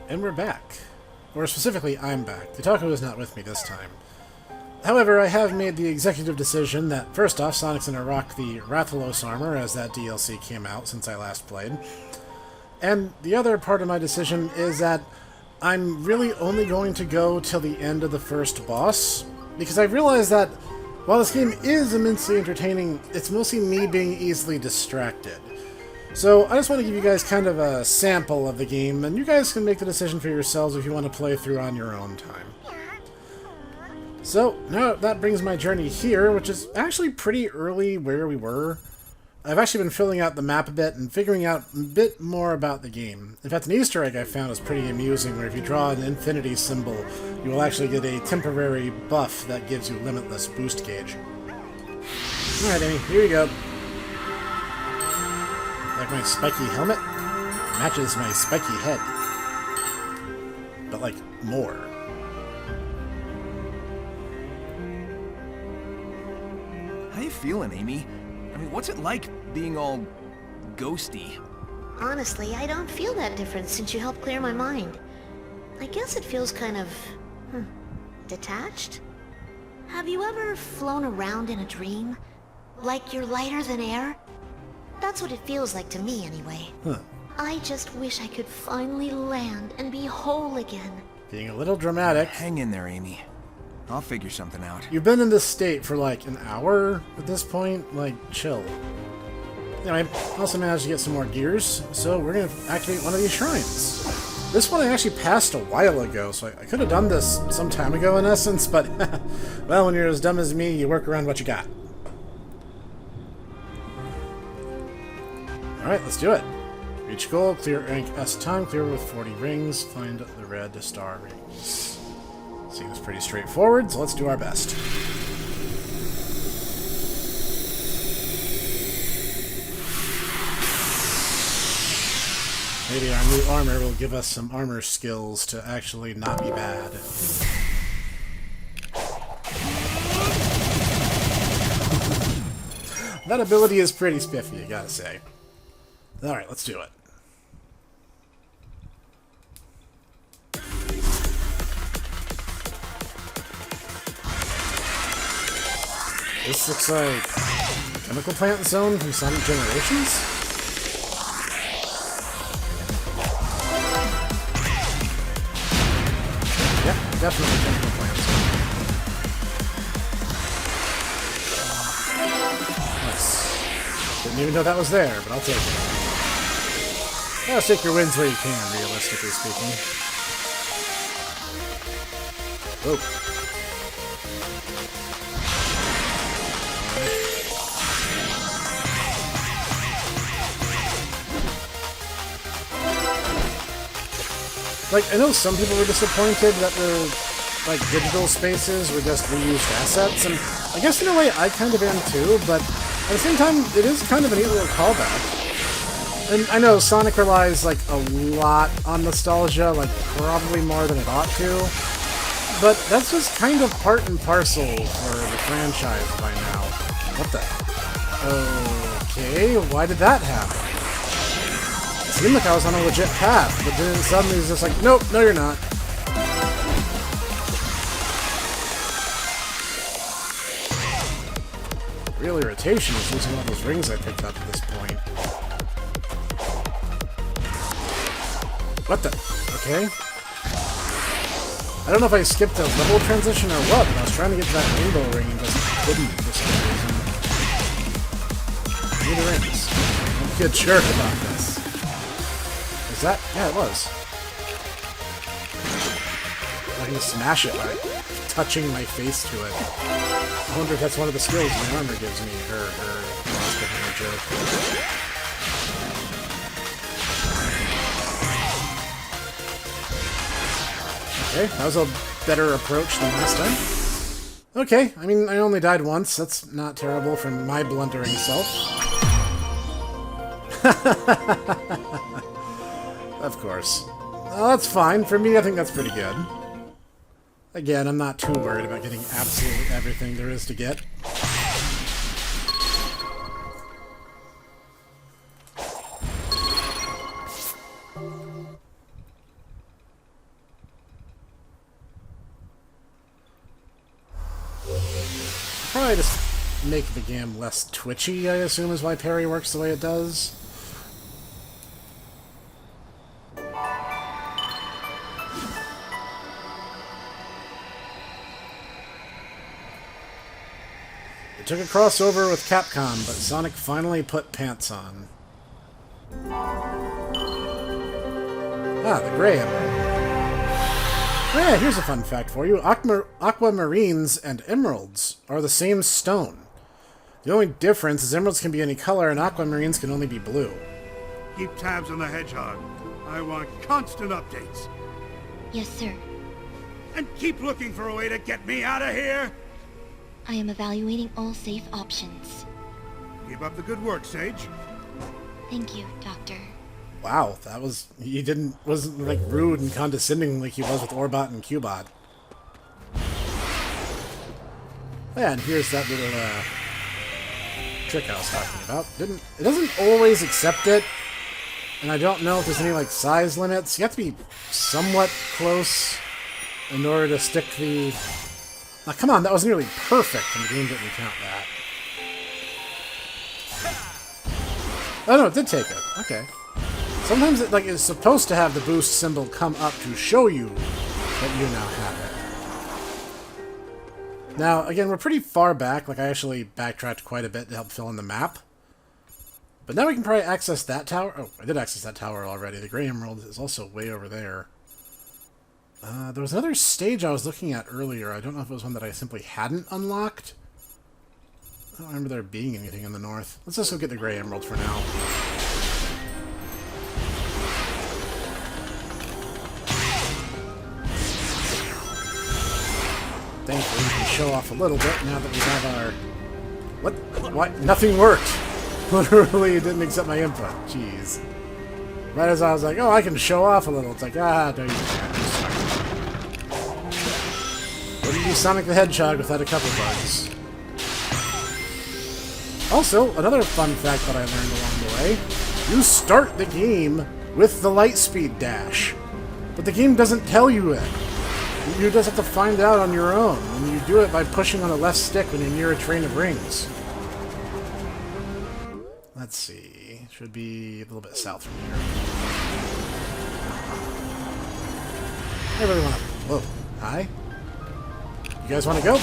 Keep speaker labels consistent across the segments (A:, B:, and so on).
A: And we're back. Or specifically, I'm back. Kotaku is not with me this time. However, I have made the executive decision that, first off, Sonic's going to rock the Rath Armor as that DLC came out since I last played. And the other part of my decision is that I'm really only going to go till the end of the first boss, because I realized that while this game is immensely entertaining, it's mostly me being easily distracted. So I just want to give you guys kind of a sample of the game, and you guys can make the decision for yourselves if you want to play through on your own time. So, now that brings my journey here, which is actually pretty early where we were. I've actually been filling out the map a bit and figuring out a bit more about the game. In fact, an Easter egg I found is pretty amusing, where if you draw an infinity symbol, you will actually get a temporary buff that gives you limitless boost gauge. Alright, Amy, here you go. Like my spiky helmet? Matches my spiky head. But, like, more.
B: How you feeling, Amy? I mean, what's it like being all ghosty?
C: Honestly, I don't feel that different since you helped clear my mind. I guess it feels kind of... detached? Have you ever flown around in a dream? Like you're lighter than air? That's what it feels like to me, anyway.
A: Huh.
C: I just wish I could finally land and be whole again.
A: Being a little dramatic.
B: Hang in there, Amy. I'll figure something out.
A: You've been in this state for like an hour at this point. Like, chill. Anyway, I also managed to get some more gears, so we're going to activate one of these shrines. This one I actually passed a while ago, so I could have done this some time ago in essence, but, well, when you're as dumb as me, you work around what you got. Alright, let's do it. Reach goal, clear rank S time, clear with 40 rings, find the red star rings. Seems pretty straightforward, so let's do our best. Maybe our new armor will give us some armor skills to actually not be bad. That ability is pretty spiffy, I gotta say. Alright, let's do it. This looks like Chemical Plant Zone from Sonic Generations? Yep, definitely Chemical Plant Zone. Nice. Didn't even know that was there, but I'll take it. Gotta take your wins where you can, realistically speaking. Whoa. Like, I know some people were disappointed that the, like, digital spaces were just reused assets, and I guess in a way I kind of am too, but at the same time, it is kind of a neat little callback. And I know Sonic relies, like, a lot on nostalgia, like, probably more than it ought to, but that's just kind of part and parcel for the franchise by now. What the? Okay, why did that happen? It seemed like I was on a legit path, but then suddenly it's just like, nope, no you're not. Real irritation is losing all those rings I picked up at this point. What the? Okay. I don't know if I skipped a level transition or what, but I was trying to get to that rainbow ring and just couldn't for some reason. Need the rings. Don't be a jerk about this. Is that? Yeah, it was. I can smash it by touching my face to it. I wonder if that's one of the skills my armor gives me, or a joke. Okay, that was a better approach than last time. Okay, I mean, I only died once. That's not terrible for my blundering self. Of course. Well, that's fine. For me, I think that's pretty good. Again, I'm not too worried about getting absolutely everything there is to get. probably just make the game less twitchy, I assume is why parry works the way it does. It took a crossover with Capcom, but Sonic finally put pants on. Ah, the Gray Emerald. Oh yeah, here's a fun fact for you. Aquamarines and emeralds are the same stone. The only difference is emeralds can be any color and aquamarines can only be blue.
D: Keep tabs on the hedgehog. I want constant updates.
E: Yes, sir.
D: And keep looking for a way to get me out of here!
E: I am evaluating all safe options.
D: Keep up the good work, Sage.
E: Thank you, Doctor.
A: Wow, that was... he wasn't like rude and condescending like he was with Orbot and Cubot. Yeah, and here's that little trick I was talking about. It doesn't always accept it, and I don't know if there's any like size limits. You have to be somewhat close in order to stick the... Now, come on, that was nearly perfect, and the game didn't count that. Oh no, it did take it. Okay. Sometimes it is supposed to have the boost symbol come up to show you that you now have it. Now, again, we're pretty far back. Like, I actually backtracked quite a bit to help fill in the map. But now we can probably access that tower. Oh, I did access that tower already. The Gray Emerald is also way over there. There was another stage I was looking at earlier. I don't know if it was one that I simply hadn't unlocked. I don't remember there being anything in the north. Let's just go get the Gray Emerald for now. Thankfully, we can show off a little bit now that we have our... What? Nothing worked! Literally, it didn't accept my input. Jeez. Right as I was like, oh, I can show off a little. It's like, no, you can't. Wouldn't be Sonic the Hedgehog without a couple bugs. Also, another fun fact that I learned along the way, you start the game with the Lightspeed dash. But the game doesn't tell you it. You just have to find out on your own, and you do it by pushing on the left stick when you're near a train of rings. Let's see. Should be a little bit south from here. I really want to... Whoa. Hi? You guys want to go?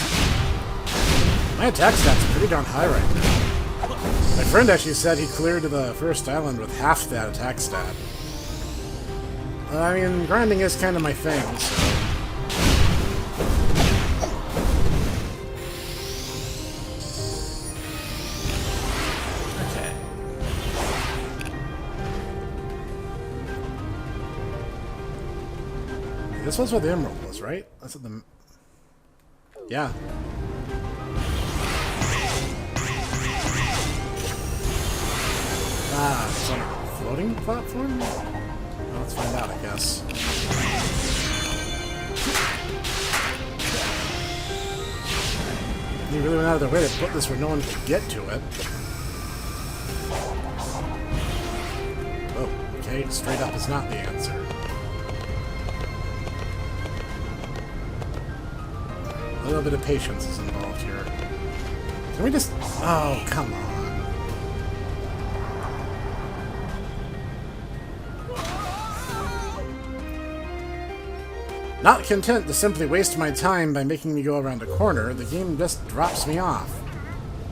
A: My attack stat's pretty darn high right now. My friend actually said he cleared the first island with half that attack stat. I mean, grinding is kind of my thing, so... This was where the emerald was, right? That's what the... Yeah. Ah, it's on a floating platform? Well, let's find out, I guess. You really went out of their way to put this where no one could get to it. Oh, okay, straight up is not the answer. A little bit of patience is involved here. Can we just... Oh, come on. Not content to simply waste my time by making me go around a corner, the game just drops me off.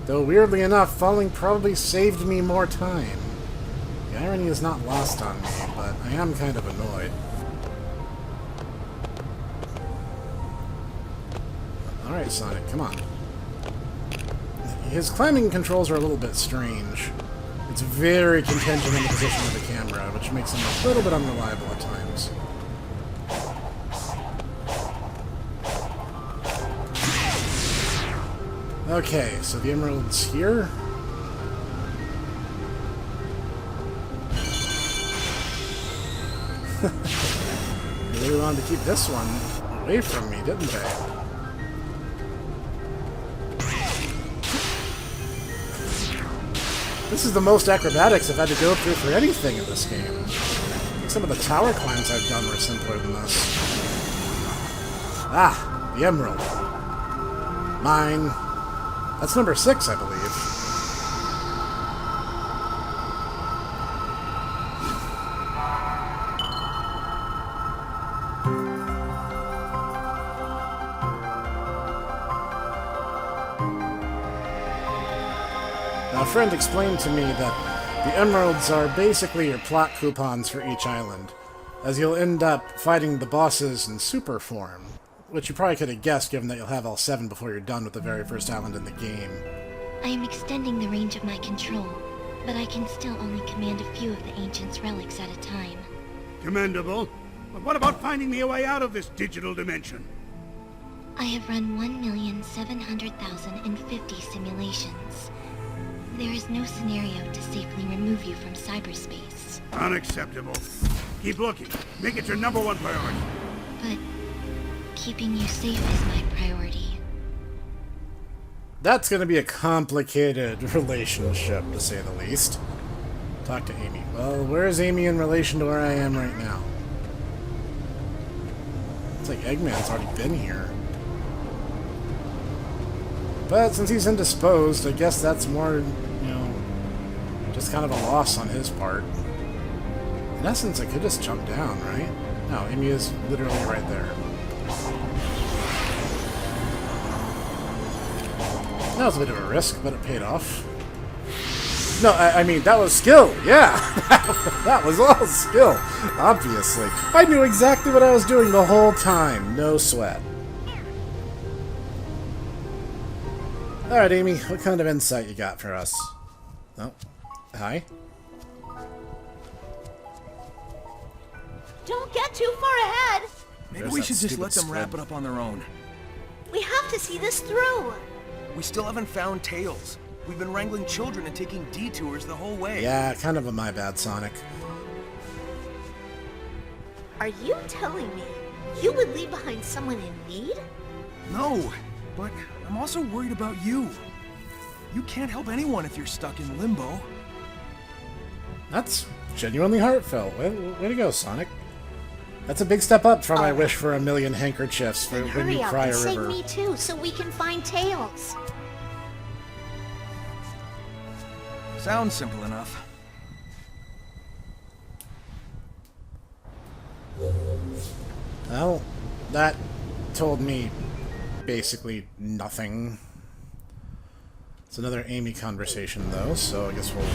A: Though weirdly enough, falling probably saved me more time. The irony is not lost on me, but I am kind of annoyed. Alright, Sonic, come on. His climbing controls are a little bit strange. It's very contingent on the position of the camera, which makes him a little bit unreliable at times. Okay, so the emerald's here. They really wanted to keep this one away from me, didn't they? This is the most acrobatics I've had to go through for anything in this game. I think some of the tower climbs I've done were simpler than this. Ah, the emerald. Mine. That's number 6, I believe. Now, a friend explained to me that the emeralds are basically your plot coupons for each island, as you'll end up fighting the bosses in super form, which you probably could have guessed given that you'll have all 7 before you're done with the very first island in the game.
E: I am extending the range of my control, but I can still only command a few of the Ancient's relics at a time.
D: Commendable. But what about finding me a way out of this digital dimension?
E: I have run 1,700,050 simulations. There is no scenario to safely remove you from cyberspace.
D: Unacceptable. Keep looking. Make it your #1 priority.
E: But keeping you safe is my priority.
A: That's going to be a complicated relationship, to say the least. Talk to Amy. Well, where is Amy in relation to where I am right now? It's like Eggman's already been here. But since he's indisposed, I guess that's more, just kind of a loss on his part. In essence, I could just jump down, right? No, Amy is literally right there. That was a bit of a risk, but it paid off. No, I mean, that was skill, yeah! That was all skill, obviously. I knew exactly what I was doing the whole time, no sweat. Alright, Amy, what kind of insight you got for us? Oh, hi.
C: Don't get too far ahead!
B: Maybe
A: There's
B: we
A: that
B: should just
A: stupid
B: let them
A: squid.
B: wrap it up on their own.
C: We have to see this through!
B: We still haven't found Tails. We've been wrangling children and taking detours the whole way.
A: Yeah, kind of a my bad, Sonic.
C: Are you telling me you would leave behind someone in need?
B: No, but I'm also worried about you. You can't help anyone if you're stuck in limbo.
A: That's genuinely heartfelt. Way to go, Sonic. That's a big step up from my wish for 1,000,000 handkerchiefs for when
C: Hurry
A: you
C: up
A: cry
C: and
A: a
C: save
A: river.
C: me too, so we can find Tails.
B: Sounds simple enough.
A: Well, that told me basically nothing. It's another Amy conversation, though, so I guess we'll go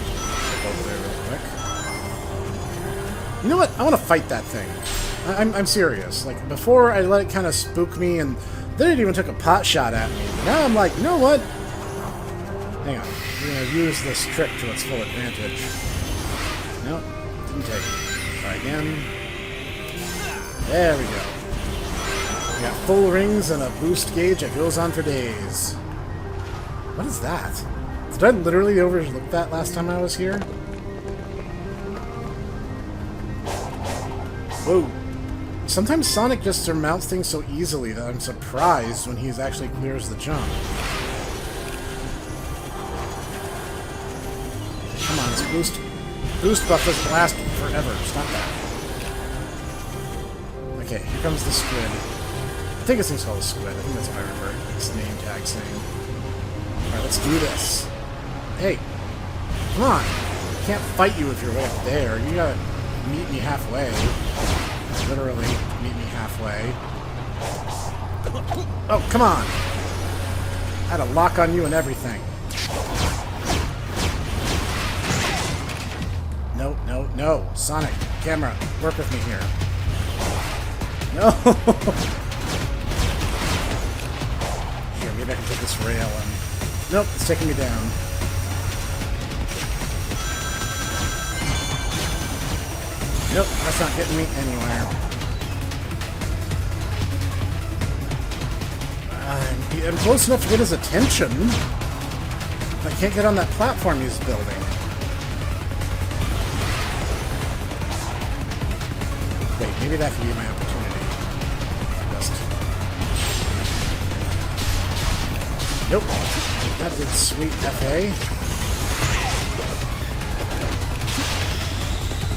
A: over there real quick. You know what? I want to fight that thing. I'm serious. Like, before I let it kind of spook me, and then it even took a pot shot at me. Now I'm like, you know what? Hang on. We're going to use this trick to its full advantage. Nope. Didn't take it. Try again. There we go. We got full rings and a boost gauge that goes on for days. What is that? Did I literally overlook that last time I was here? Whoa. Sometimes Sonic just surmounts things so easily that I'm surprised when he actually clears the jump. Come on, this boost buff doesn't last forever. Stop that. Okay, here comes the squid. I think this thing's called a squid. I think that's what I remember its name tag saying. Alright, let's do this. Hey, come on. I can't fight you if you're way up there. You gotta meet me halfway. Literally, meet me halfway. Oh, come on! I had a lock on you and everything. No, no, no. Sonic, camera, work with me here. No! Here, maybe I can take this rail and... Nope, it's taking me down. Nope, that's not getting me anywhere. I'm close enough to get his attention. I can't get on that platform he's building. Wait, maybe that could be my opportunity. Just... Nope. That did sweet FA.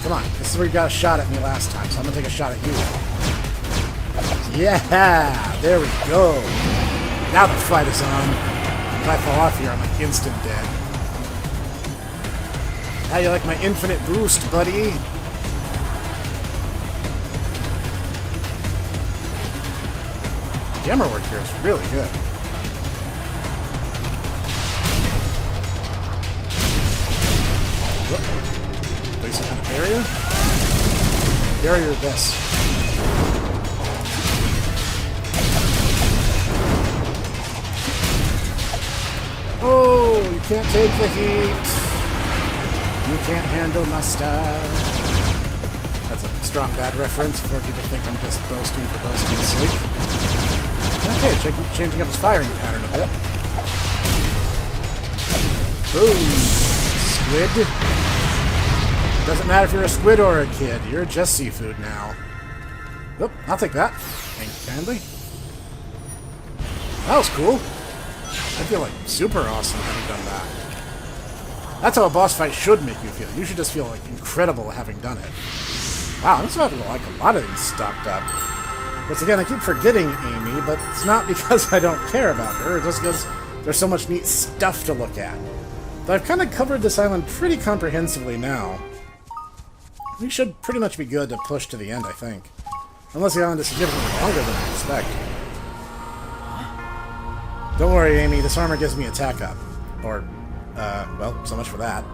A: Come on, this is where you got a shot at me last time, so I'm gonna take a shot at you. Yeah! There we go! Now the fight is on. If I fall off here, I'm like instant dead. How you like my infinite boost, buddy? Jammer work here is really good. Whoop. Place some kind of barrier? Barrier this. Oh, you can't take the heat. You can't handle my style. That's a strong bad reference before people think I'm just boasting for boasting's sake. Okay, changing up his firing pattern a bit. Boom. Squid. Doesn't matter if you're a squid or a kid. You're just seafood now. Oop, I'll take that. Thank you kindly. That was cool. I feel like super awesome having done that. That's how a boss fight should make you feel. You should just feel like incredible having done it. Wow, I'm starting to like a lot of these stocked up. Once again, I keep forgetting Amy, but it's not because I don't care about her, it's just because there's so much neat stuff to look at. But I've kind of covered this island pretty comprehensively now. We should pretty much be good to push to the end, I think. Unless the island is significantly longer than I expect. Don't worry, Amy, this armor gives me attack up. Or, well, so much for that.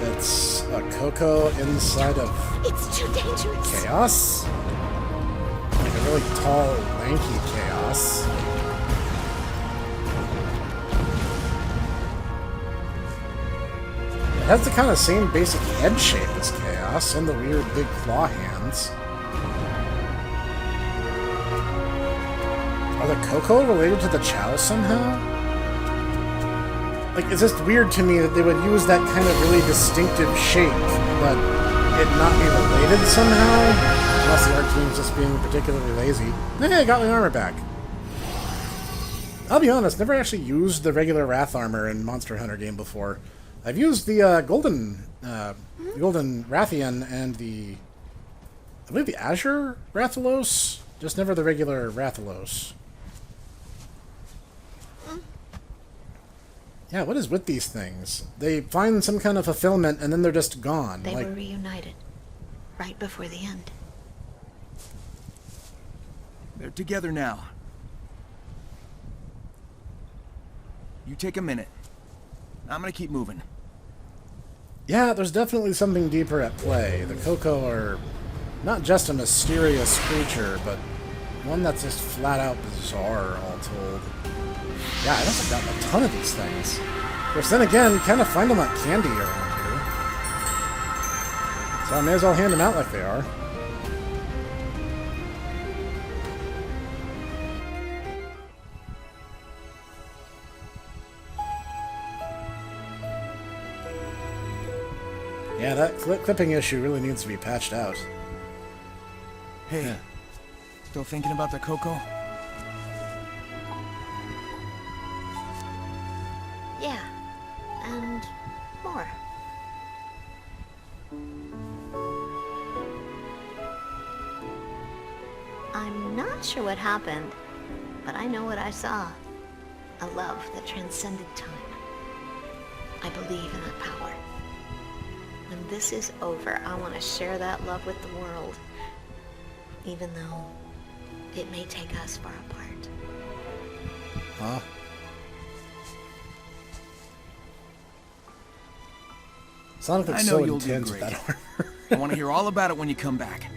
A: It's a Coco inside of...
C: It's too dangerous.
A: Chaos? Like a really tall, lanky chaos. It has the kind of same basic head shape as Chaos, and the weird big claw hands. Are the Coco related to the Chow somehow? Like, it's just weird to me that they would use that kind of really distinctive shape, but it not be related somehow? Unless the art team's just being particularly lazy. Hey, I got my armor back. I'll be honest, never actually used the regular Rath Armor in Monster Hunter game before. I've used the golden Rathian and the, I believe the Azure Rathalos, just never the regular Rathalos. Yeah, what is with these things? They find some kind of fulfillment and then they're just gone.
C: They were reunited right before the end.
B: They're together now. You take a minute. I'm gonna keep moving.
A: Yeah, there's definitely something deeper at play. The Coco are not just a mysterious creature, but one that's just flat out bizarre, all told. Yeah, I must have gotten a ton of these things. Of course, then again, you kind of find them like candy around here. So I may as well hand them out like they are. Yeah, that clipping issue really needs to be patched out.
B: Hey,
A: Yeah.
B: Still thinking about the Coco?
C: Yeah, and more. I'm not sure what happened, but I know what I saw. A love that transcended time. I believe in that power. When this is over, I want to share that love with the world, even though it may take us far apart.
A: Huh? Sonic looks
B: I know
A: so
B: you'll do
A: intense with
B: great.
A: that armor.
B: I want to hear all about it when you come back.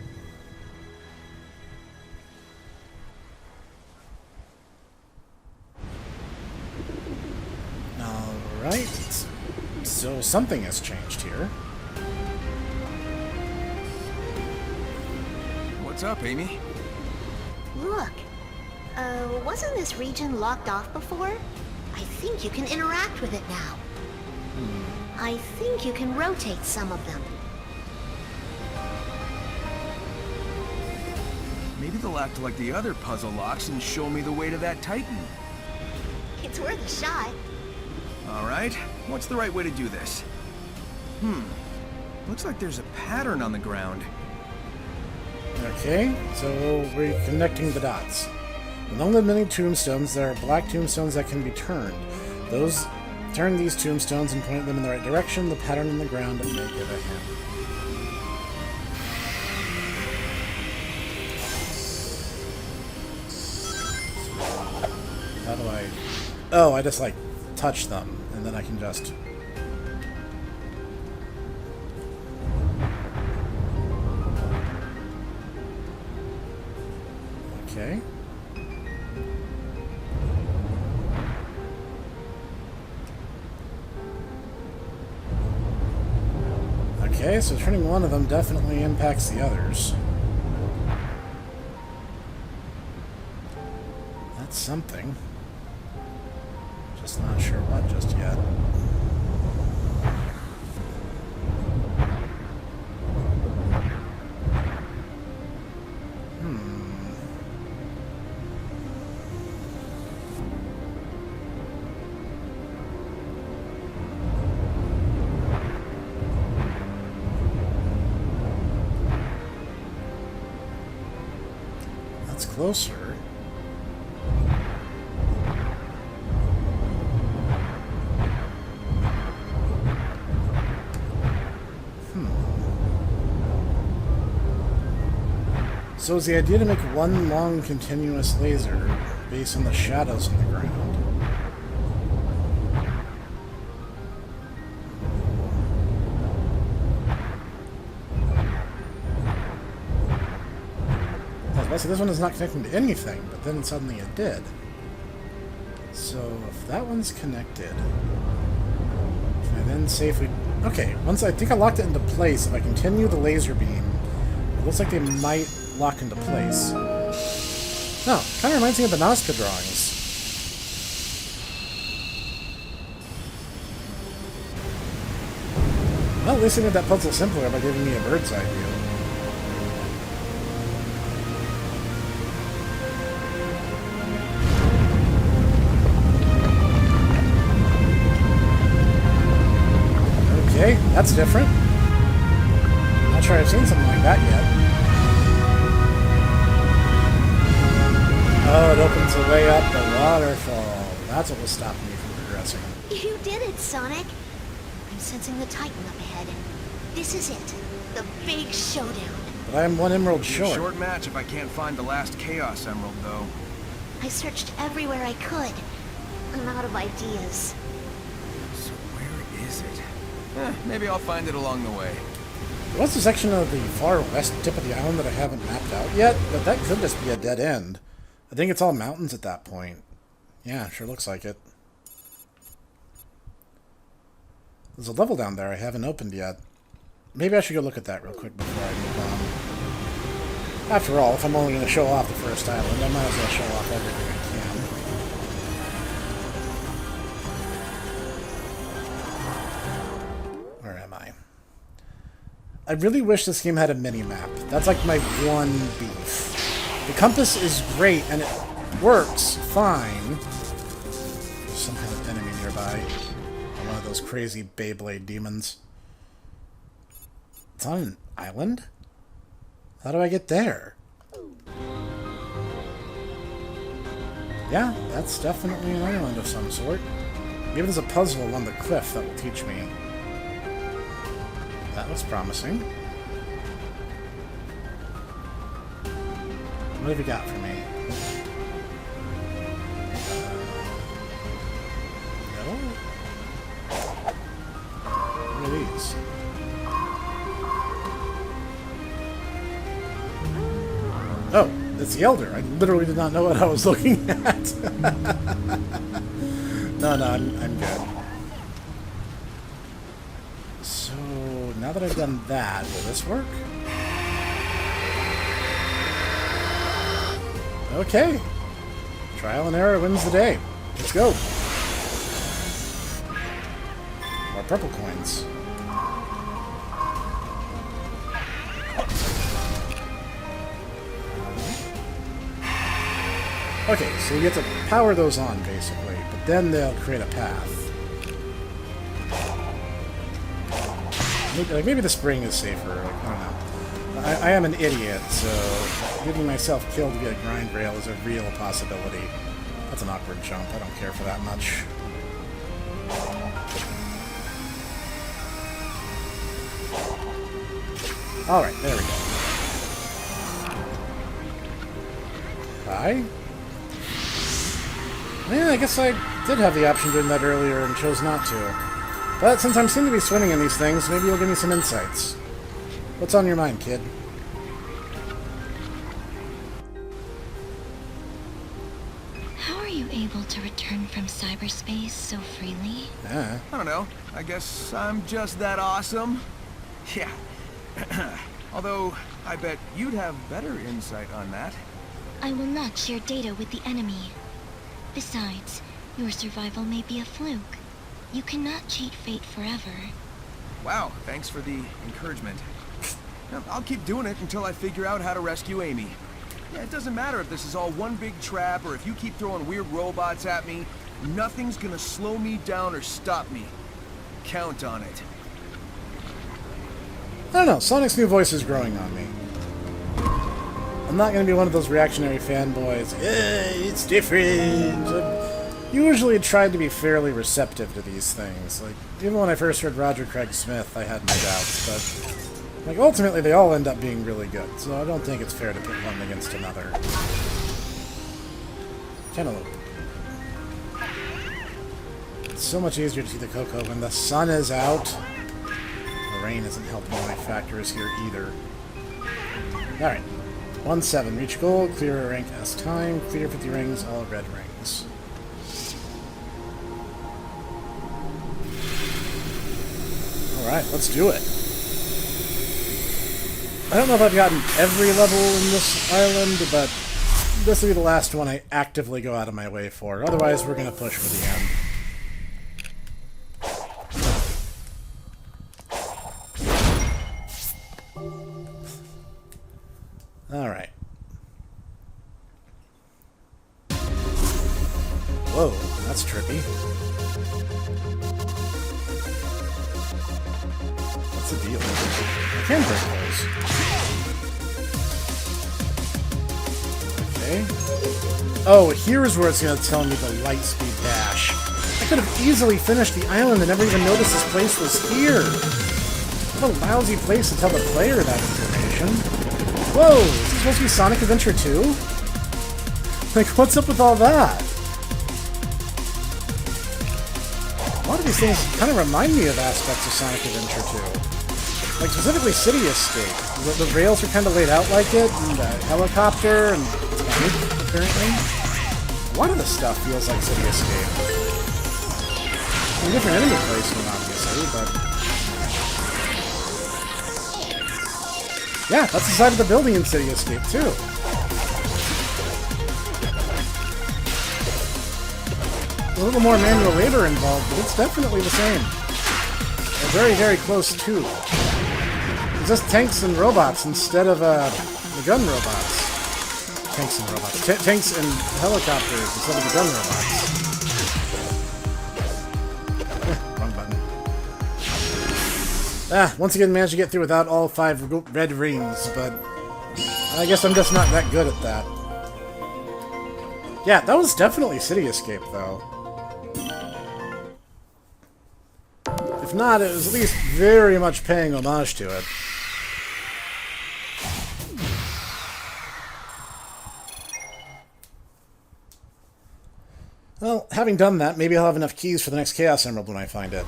A: Alright. So something has changed here.
B: What's up, Amy?
C: Look, wasn't this region locked off before? I think you can interact with it now. I think you can rotate some of them.
B: Maybe they'll act like the other puzzle locks and show me the way to that Titan.
C: It's worth a shot.
B: All right, what's the right way to do this? Looks like there's a pattern on the ground.
A: Okay, so we're connecting the dots. Among the many tombstones, there are black tombstones that can be turned. Those turn these tombstones and point them in the right direction. The pattern on the ground may give a hint. How do I... Oh, I just, like, touch them, and then I can just... Okay. Okay, so turning one of them definitely impacts the others. That's something. Just not sure what just yet. That's closer. So is the idea to make one long continuous laser based on the shadows on the ground? So this one is not connecting to anything, but then suddenly it did. So if that one's connected, can I then safely... Okay, once I think I locked it into place, if I continue the laser beam, it looks like they might lock into place. No, kind of reminds me of the Nazca drawings. Well, at least they made that puzzle simpler by giving me a bird's eye view. Okay, that's different. Not sure I've seen something like that yet. Oh, it opens the way up the waterfall. That's what was stopping me from progressing.
C: You did it, Sonic. I'm sensing the Titan up ahead, and this is it. The big showdown.
A: But I am one emerald short.
B: Short match if I can't find the last Chaos Emerald, though.
C: I searched everywhere I could. I'm out of ideas.
B: So where is it? Maybe I'll find it along the way.
A: There was a section of the far west tip of the island that I haven't mapped out yet, but that could just be a dead end. I think it's all mountains at that point. Yeah, sure looks like it. There's a level down there I haven't opened yet. Maybe I should go look at that real quick before I move on. After all, if I'm only going to show off the first island, I might as well show off everything I can. Where am I? I really wish this game had a mini-map. That's like my one beef. The compass is great, and it works fine. There's some kind of enemy nearby. One of those crazy Beyblade demons. It's on an island? How do I get there? Yeah, that's definitely an island of some sort. Maybe there's a puzzle along the cliff that will teach me. That looks promising. What have you got for me? No? What are these? Oh, it's the Elder. I literally did not know what I was looking at. No, I'm good. So, now that I've done that, will this work? Okay. Trial and error wins the day. Let's go. More purple coins. Okay, so you get to power those on, basically, but then they'll create a path. Maybe the spring is safer. Like, I don't know. I am an idiot, so getting myself killed via grind rail is a real possibility. That's an awkward jump. I don't care for that much. Alright, there we go. Bye? Yeah, I guess I did have the option of doing that earlier and chose not to. But since I seem to be swimming in these things, maybe you'll give me some insights. What's on your mind, kid?
E: How are you able to return from cyberspace so freely?
A: Yeah.
B: I don't know. I guess I'm just that awesome. Yeah. Although, I bet you'd have better insight on that.
E: I will not share data with the enemy. Besides, your survival may be a fluke. You cannot cheat fate forever.
B: Wow, thanks for the encouragement. I'll keep doing it until I figure out how to rescue Amy. Yeah, it doesn't matter if this is all one big trap or if you keep throwing weird robots at me. Nothing's gonna slow me down or stop me. Count on it.
A: I don't know, Sonic's new voice is growing on me. I'm not going to be one of those reactionary fanboys. It's different. I've usually tried to be fairly receptive to these things. Like, even when I first heard Roger Craig Smith, I had my doubts, but like ultimately they all end up being really good, so I don't think it's fair to put one against another. Cantaloupe. It's so much easier to see the cocoa when the sun is out. The rain isn't helping my factors here either. Alright. 1-7. Reach goal. Clear a rank S time. Clear 50 rings. All red rings. Alright, let's do it. I don't know if I've gotten every level in this island, but this will be the last one I actively go out of my way for. Otherwise, we're going to push for the end. Alright. Whoa, that's trippy. What's the deal? I can break those. Okay. Oh, here's where it's going to tell me the light speed dash. I could have easily finished the island and never even noticed this place was here. What a lousy place to tell the player that information. Whoa, is this supposed to be Sonic Adventure 2? Like, what's up with all that? A lot of these things kind of remind me of aspects of Sonic Adventure 2. Like, specifically City Escape. The rails are kind of laid out like it, and the helicopter, and tank, apparently. A lot of the stuff feels like City Escape. A different enemy placement, obviously, but... yeah, that's the side of the building in City Escape, too. A little more manual labor involved, but it's definitely the same. They're very, very close, too. It's just tanks and robots instead of the gun robots. Tanks and robots. Tanks and helicopters instead of the gun robots. Wrong button. Once again managed to get through without all 5 red rings, but I guess I'm just not that good at that. Yeah, that was definitely City Escape, though. If not, it was at least very much paying homage to it. Well, having done that, maybe I'll have enough keys for the next Chaos Emerald when I find it.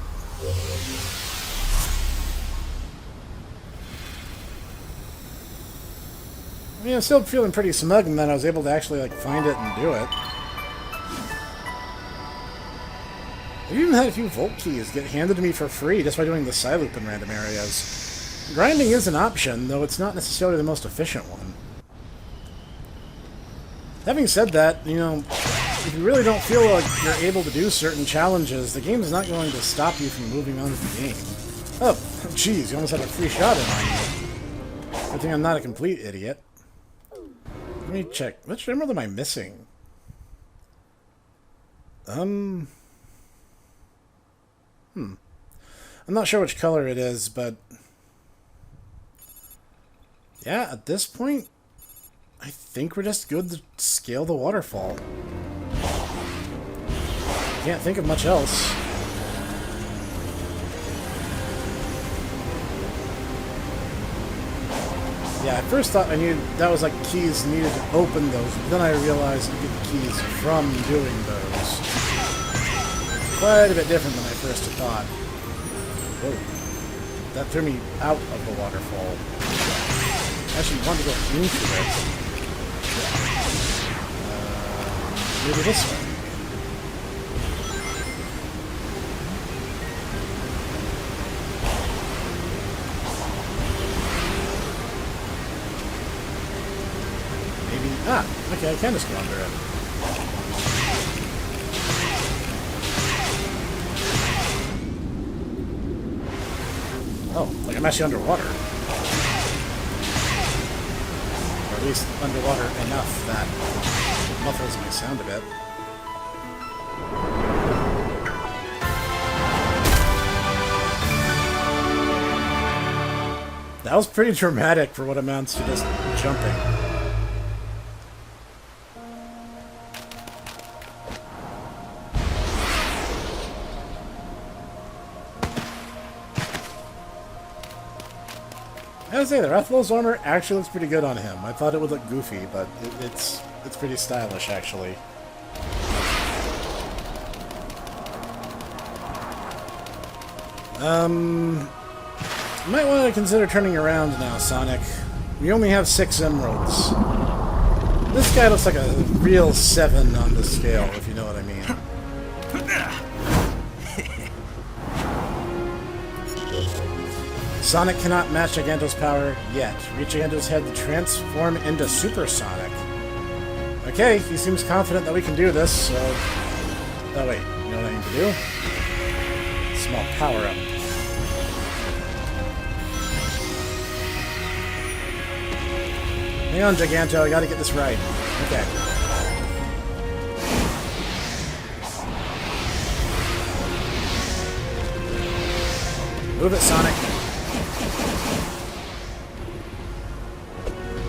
A: I mean, I'm still feeling pretty smug in that I was able to actually, like, find it and do it. I've even had a few Volt keys get handed to me for free just by doing the Psyloop in random areas. Grinding is an option, though it's not necessarily the most efficient one. Having said that, you know, if you really don't feel like you're able to do certain challenges, the game is not going to stop you from moving on with the game. Oh, jeez, you almost had a free shot in on me. Good thing I'm not a complete idiot. Let me check. Which emerald am I missing? I'm not sure which color it is, but... yeah, at this point, I think we're just good to scale the waterfall. Can't think of much else. Yeah, I first thought I needed that was like keys needed to open those, but then I realized you get the keys from doing those. Quite a bit different than I first thought. Whoa. That threw me out of the waterfall. I actually wanted to go into it. Maybe this one. Ah, okay, I can just go under it. Oh, like I'm actually underwater. Or at least underwater enough that it muffles my sound a bit. That was pretty dramatic for what amounts to just jumping. I would say the Rath Armor actually looks pretty good on him. I thought it would look goofy, but it's pretty stylish, actually. You might want to consider turning around now, Sonic. We only have 6 emeralds. This guy looks like a real 7 on the scale, if you know what I mean. Sonic cannot match Giganto's power yet. Reach Giganto's head to transform into Super Sonic. Okay, he seems confident that we can do this, so... oh wait, you know what I need to do? Small power-up. Hang on, Giganto, I gotta get this right. Okay. Move it, Sonic.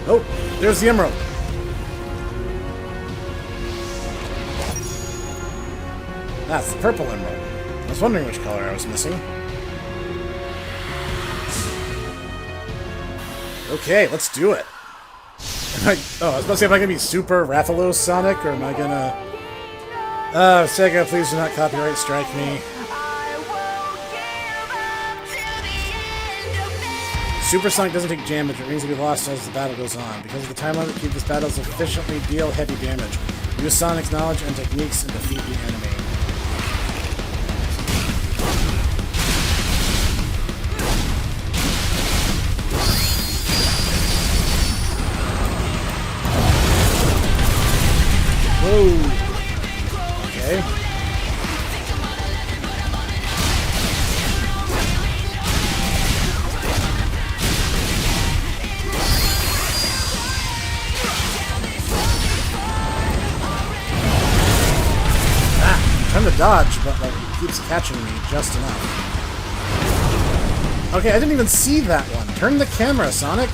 A: Oh, there's the emerald. That's the purple emerald. I was wondering which color I was missing. Okay, let's do it. I was about to say, am I going to be super Rathalos Sonic, or am I going to... Sega, please do not copyright strike me. Super Sonic doesn't take damage, it means to be lost as the battle goes on. Because of the time limit, keep this battle sufficiently deal heavy damage. Use Sonic's knowledge and techniques and defeat the enemy. Whoa! Okay. Trying to dodge, but like, it keeps catching me just enough. Okay, I didn't even see that one. Turn the camera, Sonic.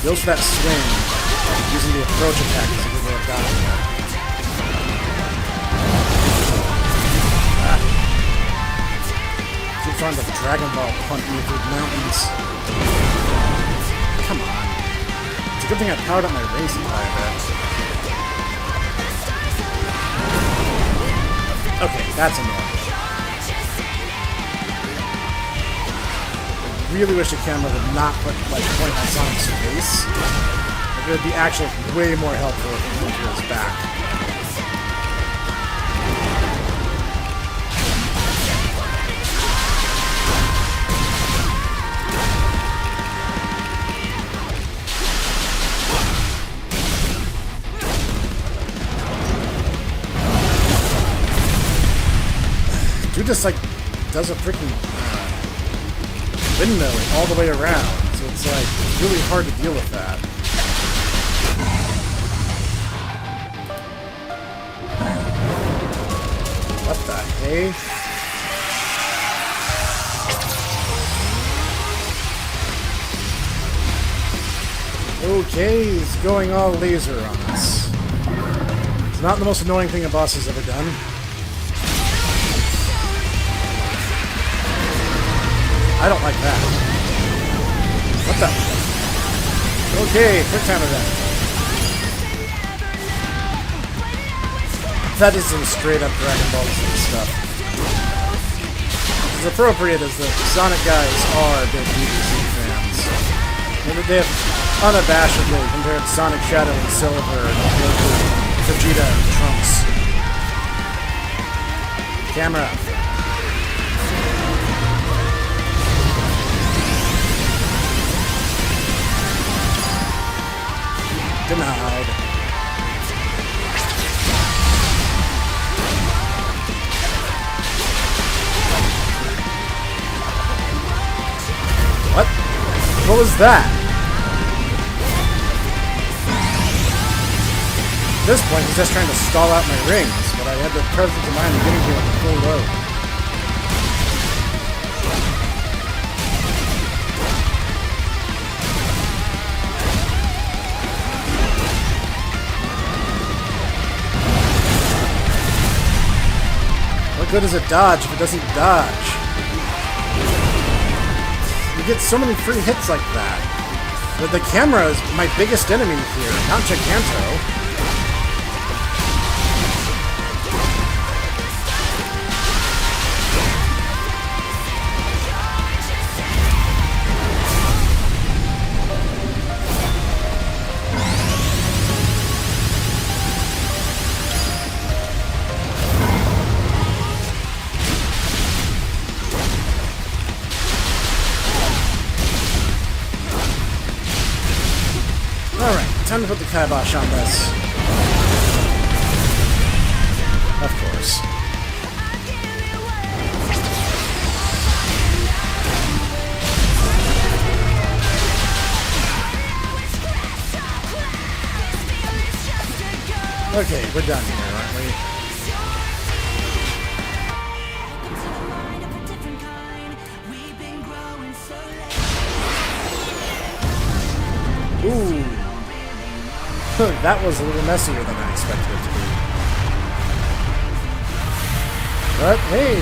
A: Goes for that swing. Using the approach attack as a good way of dodging it. Keep trying to Dragon Ball punch me through the mountains. Come on. It's a good thing I powered up my racing by a bit. Okay, that's annoying. I really wish the camera would not put like point on Sonic's face. It would be actually way more helpful if he went to his back. He just, like, does a freaking windmill all the way around. So it's, like, really hard to deal with that. What the hey? Okay, he's going all laser on us. It's not the most annoying thing a boss has ever done. I don't like that. What the? Okay, quick time event. That is some straight up Dragon Ball Z stuff. As appropriate as the Sonic guys are big BBC fans. And they have unabashedly compared Sonic Shadow and Silver to Vegeta and Trunks. Camera. Denied. What? What was that? At this point, he's just trying to stall out my rings, but I had the presence of mind of getting here with a full load. What good is a dodge if it doesn't dodge? You get so many free hits like that. But the camera is my biggest enemy here, not Giganto. Time to put the kibosh on this. Of course. Okay, we're done here, aren't we? Ooh. That was a little messier than I expected it to be. But, hey!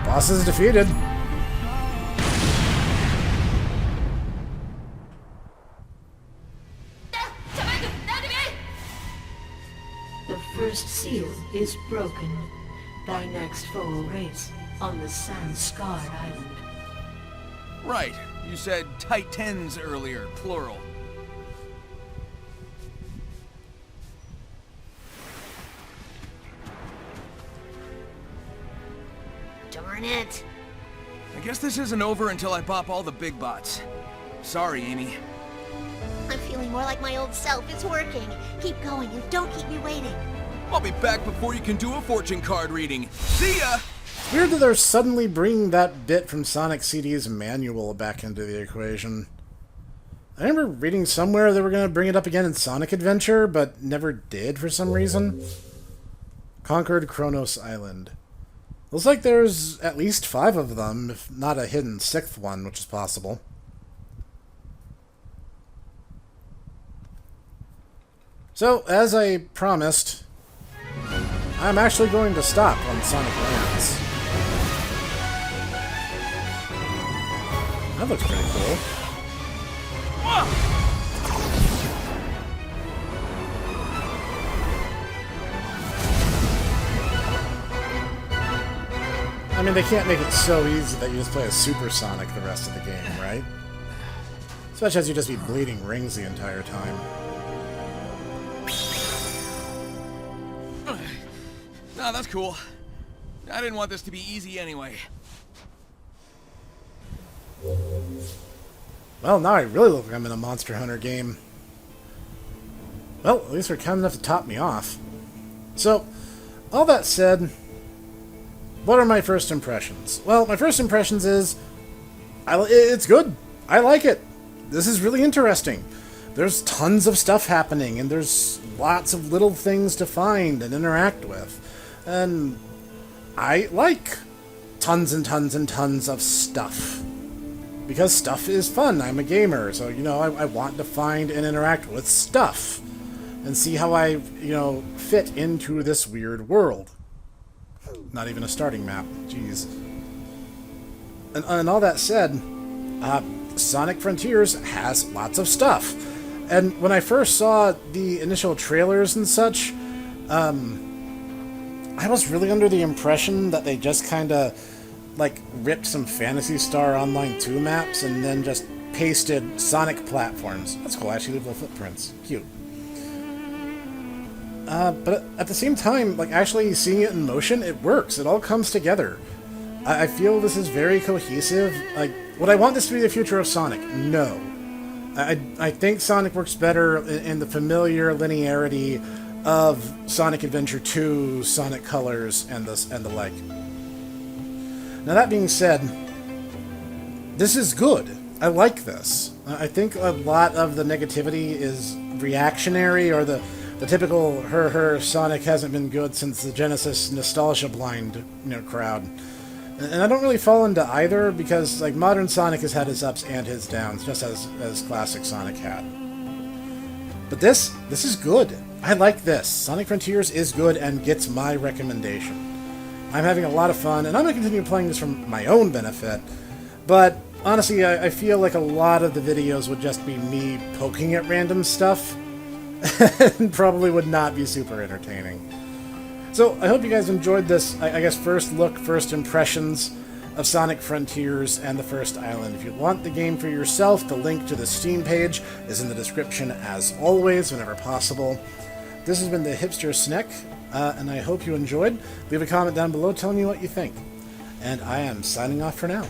A: Boss is defeated.
F: The first seal is broken. Thy next foe awaits on the sand-scarred island.
B: Right. You said Titans earlier, plural.
C: Darn it.
B: I guess this isn't over until I pop all the big bots. Sorry, Amy.
C: I'm feeling more like my old self. It's working. Keep going and don't keep me waiting.
B: I'll be back before you can do a fortune card reading. See ya!
A: Weird that they're suddenly bringing that bit from Sonic CD's manual back into the equation. I remember reading somewhere they were going to bring it up again in Sonic Adventure, but never did for some reason. Conquered Kronos Island. Looks like there's at least 5 of them, if not a hidden 6th one, which is possible. So, as I promised, I'm actually going to stop when Sonic lands. That looks pretty cool. I mean, they can't make it so easy that you just play as Super Sonic the rest of the game, right? Especially as you just be bleeding rings the entire time.
B: Nah, that's cool. I didn't want this to be easy anyway.
A: Well, now I really look like I'm in a Monster Hunter game. Well, at least they're kind enough to top me off. So, all that said, what are my first impressions? Well, my first impressions is, it's good. I like it. This is really interesting. There's tons of stuff happening, and there's lots of little things to find and interact with. And I like tons and tons and tons of stuff. Because stuff is fun. I'm a gamer, so, you know, I want to find and interact with stuff. And see how I, you know, fit into this weird world. Not even a starting map. Jeez. And all that said, Sonic Frontiers has lots of stuff. And when I first saw the initial trailers and such, I was really under the impression that they just kind of, like, ripped some Phantasy Star Online 2 maps and then just pasted Sonic platforms. That's cool, I actually leave little footprints. Cute. But at the same time, like, actually seeing it in motion, it works. It all comes together. I feel this is very cohesive. Like, would I want this to be the future of Sonic? No. I think Sonic works better in the familiar linearity of Sonic Adventure 2, Sonic Colors, and the like. Now, that being said, this is good. I like this. I think a lot of the negativity is reactionary, or the typical Sonic hasn't been good since the Genesis nostalgia blind, you know, crowd. And I don't really fall into either, because, like, modern Sonic has had his ups and his downs, just as classic Sonic had. But this is good. I like this. Sonic Frontiers is good and gets my recommendation. I'm having a lot of fun, and I'm going to continue playing this for my own benefit, but honestly, I feel like a lot of the videos would just be me poking at random stuff, and probably would not be super entertaining. So, I hope you guys enjoyed this, I guess, first look, first impressions of Sonic Frontiers and the First Island. If you want the game for yourself, the link to the Steam page is in the description as always, whenever possible. This has been the Hipster Snek, and I hope you enjoyed. Leave a comment down below telling me what you think. And I am signing off for now.